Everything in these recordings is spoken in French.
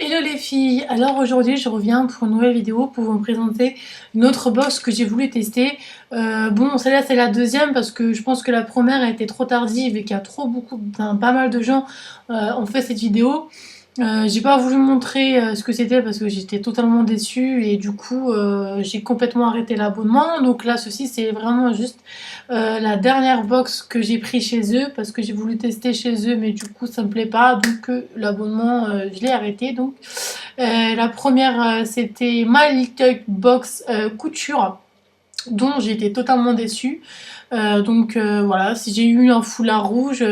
Hello les filles, alors aujourd'hui je reviens pour une nouvelle vidéo pour vous présenter une autre box que j'ai voulu tester. Bon, celle-là c'est la deuxième parce que je pense que la première a été trop tardive et qu'il y a pas mal de gens ont fait cette vidéo. J'ai pas voulu montrer ce que c'était parce que j'étais totalement déçue et du coup j'ai complètement arrêté l'abonnement. Donc là ceci c'est vraiment juste la dernière box que j'ai pris chez eux parce que j'ai voulu tester chez eux mais du coup ça me plaît pas donc l'abonnement je l'ai arrêté. Donc la première c'était My Little Box couture dont j'ai été totalement déçue. Voilà, si j'ai eu un foulard rouge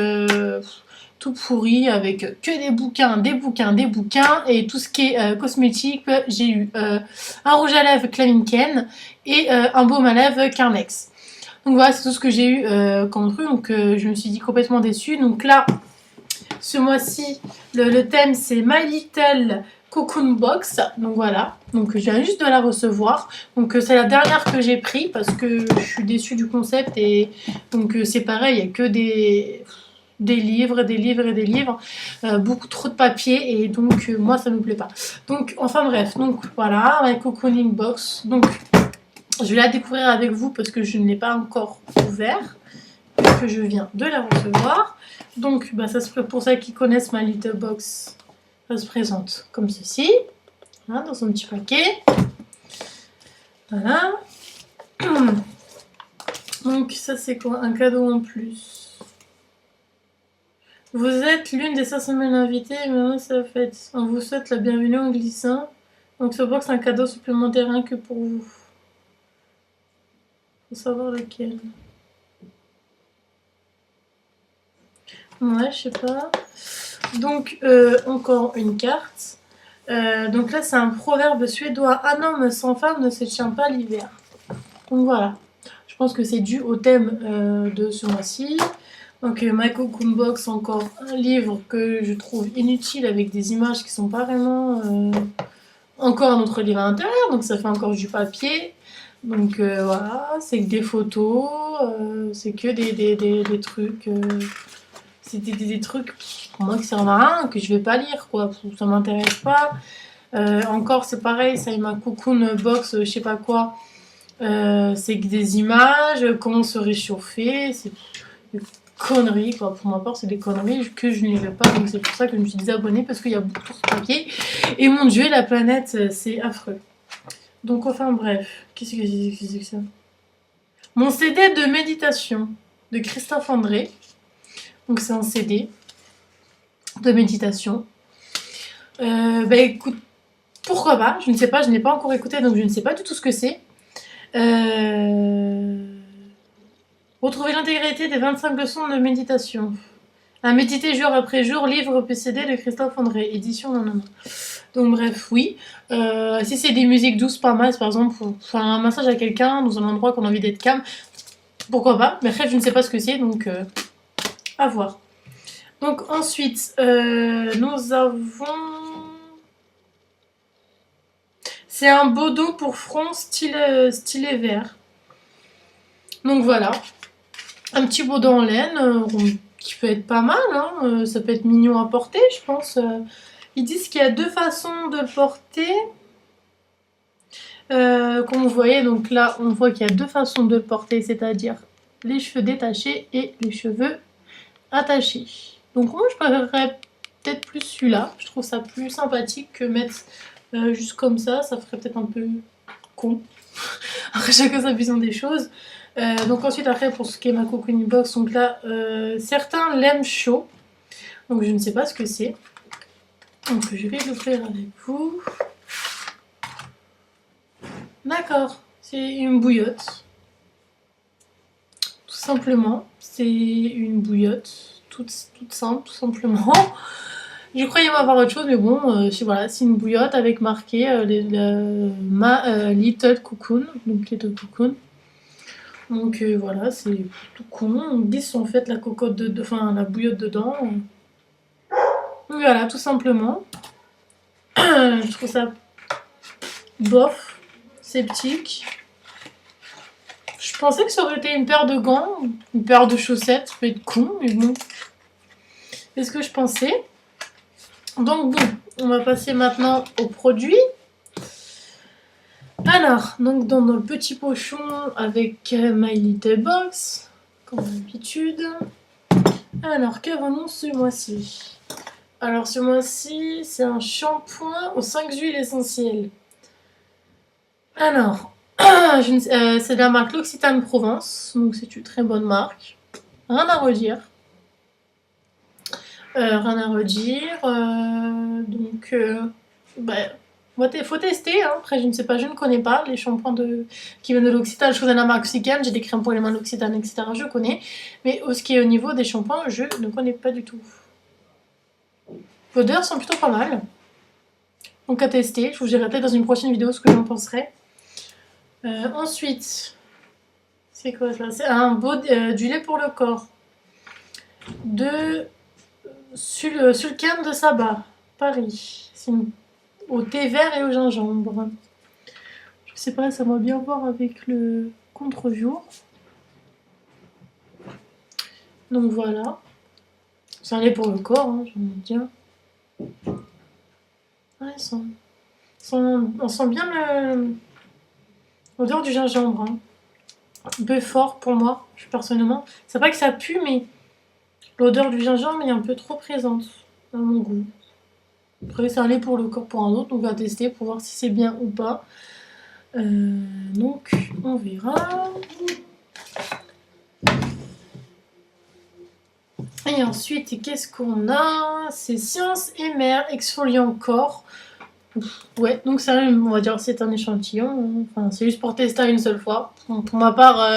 tout pourri avec que des bouquins, des bouquins, des bouquins et tout ce qui est cosmétique, j'ai eu un rouge à lèvres Clavinken et un baume à lèvres Carnex. Donc voilà, c'est tout ce que j'ai eu comme truc, donc je me suis dit complètement déçue. Donc là, ce mois-ci, le thème c'est My Little Cocoon Box, donc voilà, donc je viens juste de la recevoir, donc c'est la dernière que j'ai pris parce que je suis déçue du concept et donc c'est pareil, il n'y a que des livres, des livres et des livres, beaucoup trop de papier et donc moi ça me plaît pas. Donc enfin bref, donc voilà, My Cocooning Box, donc je vais la découvrir avec vous parce que je ne l'ai pas encore ouvert, que je viens de la recevoir. Donc bah, ça se pour ceux qui connaissent My Little Box, ça se présente comme ceci, voilà, dans son petit paquet. Voilà. Donc ça c'est quoi? Un cadeau en plus. Vous êtes l'une des 500 000 invités, mais ça fait. On vous souhaite la bienvenue en glissant. Donc ce box c'est un cadeau supplémentaire rien que pour vous. Faut savoir lequel. Ouais, je sais pas. Donc encore une carte. Donc là c'est un proverbe suédois. Un homme sans femme ne se tient pas l'hiver. Donc voilà. Je pense que c'est dû au thème de ce mois-ci. Donc My Cocoon Box, encore un livre que je trouve inutile avec des images qui sont pas vraiment... Encore un autre livre à l'intérieur, donc ça fait encore du papier. Donc voilà, c'est que des photos, c'est que des trucs... c'est des trucs pour moi qui servent à rien, que je vais pas lire, quoi. Ça m'intéresse pas. Encore, c'est pareil, ça My Cocoon Box, je sais pas quoi. C'est que des images, comment se réchauffer, c'est des conneries, quoi. Pour ma part, c'est des conneries que je ne lirai pas, donc c'est pour ça que je me suis désabonnée parce qu'il y a beaucoup trop de papier. Et mon dieu, la planète, c'est affreux. Donc, enfin, bref, qu'est-ce que c'est ça? Mon CD de méditation de Christophe André. Donc, c'est un CD de méditation. Bah écoute, pourquoi pas? Je ne sais pas, je n'ai pas encore écouté, donc je ne sais pas du tout ce que c'est. Retrouvez l'intégralité des 25 leçons de méditation. À méditer jour après jour, livre PCD de Christophe André, édition non. Donc bref, oui. Si c'est des musiques douces, pas mal, par exemple pour faire un massage à quelqu'un dans un endroit qu'on a envie d'être calme, pourquoi pas. Mais bref, je ne sais pas ce que c'est, donc à voir. Donc ensuite, nous avons... C'est un beau dos pour front stylet vert. Donc voilà. Un petit beau dos en laine, qui peut être pas mal, hein. Ça peut être mignon à porter, je pense. Ils disent qu'il y a deux façons de le porter. Comme vous voyez, donc là, on voit qu'il y a deux façons de le porter, c'est-à-dire les cheveux détachés et les cheveux attachés. Donc moi, je préférerais peut-être plus celui-là. Je trouve ça plus sympathique que mettre juste comme ça. Ça ferait peut-être un peu con. Après, chacun sa vision des choses. Donc ensuite, après, pour ce qui est ma Cocooning Box, donc là, certains l'aiment chaud. Donc je ne sais pas ce que c'est. Donc je vais l'ouvrir avec vous. D'accord, c'est une bouillotte. Tout simplement, c'est une bouillotte. Toute simple, tout simplement. Je croyais avoir autre chose, mais bon, voilà, c'est une bouillotte avec marqué ma Little Cocoon. Donc Little Cocoon. Donc voilà, c'est tout con. On glisse en fait la cocotte enfin la bouillotte dedans. Voilà, tout simplement. Je trouve ça bof, sceptique. Je pensais que ça aurait été une paire de gants, une paire de chaussettes, ça peut être con, mais bon. C'est ce que je pensais. Donc bon, on va passer maintenant aux produits. Alors, donc dans le petit pochon avec My Little Box, comme d'habitude. Alors, qu'avons-nous ce mois-ci? Alors, ce mois-ci, c'est un shampoing aux 5 huiles essentielles. Alors, c'est de la marque L'Occitane Provence, donc c'est une très bonne marque. Rien à redire. Rien à redire. Donc, faut tester. Hein. Après, je ne sais pas, je ne connais pas les shampoings qui viennent de l'Occitane. Je connais la marque Occitane, j'ai des crèmes pour les mains L'Occitane, etc. Je connais. Mais ce qui est au niveau des shampoings, je ne connais pas du tout. Les odeurs sont plutôt pas mal. Donc à tester. Je vous dirai peut-être dans une prochaine vidéo ce que j'en penserai. Ensuite, c'est quoi ça? C'est du lait pour le corps. De Sulcan de Saba, Paris. C'est au thé vert et au gingembre. Je sais pas, ça va bien voir avec le contre-jour. Donc voilà. C'est un lait pour le corps, hein, j'en ai dire. Ouais, on sent bien l'odeur du gingembre. Hein. Un peu fort pour moi, personnellement. C'est pas que ça pue, mais l'odeur du gingembre est un peu trop présente à mon goût. Après, c'est un lait pour le corps pour un autre, donc on va tester pour voir si c'est bien ou pas. Donc, on verra. Et ensuite, qu'est-ce qu'on a? C'est Science et Mère Exfoliant Corps. Ouais, donc ça, on va dire c'est un échantillon. Enfin, c'est juste pour tester une seule fois. Pour ma part,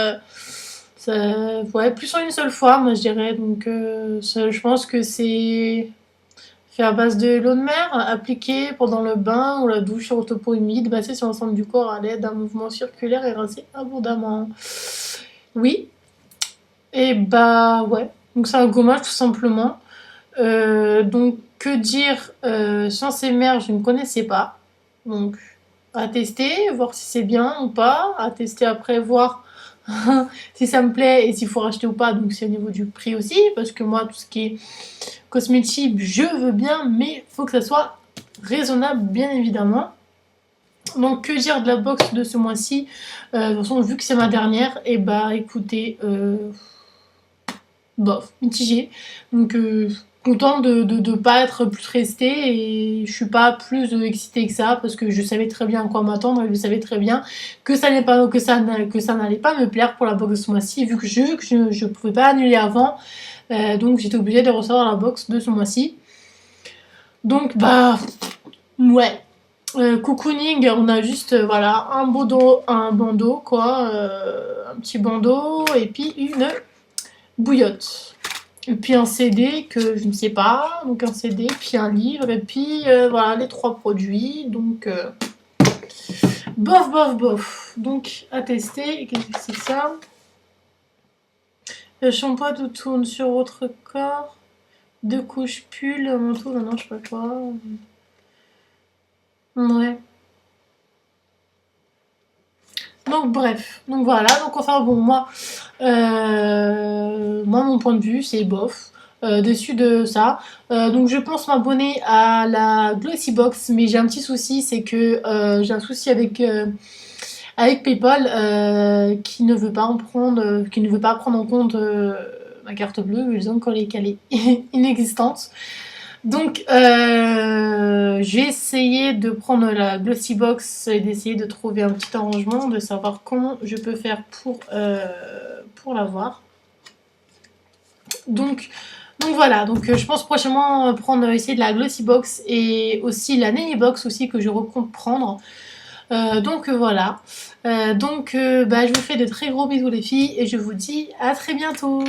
plus en une seule fois, moi je dirais. Donc, je pense que c'est fait à base de l'eau de mer, appliquée pendant le bain ou la douche sur topo humide, basée sur l'ensemble du corps à l'aide d'un mouvement circulaire et rincé abondamment. Oui. Et ouais. Donc c'est un gommage tout simplement. Donc que dire, Science et Mère, je ne connaissais pas. Donc à tester, voir si c'est bien ou pas. À tester après, voir si ça me plaît et s'il faut racheter ou pas. Donc c'est au niveau du prix aussi. Parce que moi, tout ce qui est cosmétique, je veux bien. Mais il faut que ça soit raisonnable, bien évidemment. Donc que dire de la box de ce mois-ci? De toute façon, vu que c'est ma dernière, et écoutez... bof, mitigé. Donc contente de pas être plus restée et je suis pas plus excitée que ça parce que je savais très bien à quoi m'attendre et je savais très bien que ça n'allait pas me plaire pour la box de ce mois-ci vu que je pouvais pas annuler avant. Donc j'étais obligée de recevoir la box de ce mois-ci. Donc ouais. Cocooning, on a juste voilà un bandeau quoi, un petit bandeau et puis une bouillotte. Et puis un CD que je ne sais pas, donc un CD, puis un livre, et puis voilà les 3 produits. Donc bof. Donc à tester. Qu'est-ce que c'est ça? Le shampoing tout tourne sur votre corps. 2 couches pull, manteau, non, je sais pas quoi. Ouais. Donc bref, donc voilà, donc enfin bon moi mon point de vue c'est bof, déçu de ça. Donc je pense m'abonner à la Glossy Box, mais j'ai un petit souci, c'est que j'ai un souci avec PayPal qui ne veut pas prendre en compte ma carte bleue, ils ont encore les calés inexistantes. Donc, j'ai essayé de prendre la Glossy Box et d'essayer de trouver un petit arrangement, de savoir comment je peux faire pour l'avoir. Donc voilà, donc je pense prochainement essayer de la Glossy Box et aussi la Nail Box aussi que je recompte prendre. Donc voilà. Je vous fais de très gros bisous les filles et je vous dis à très bientôt.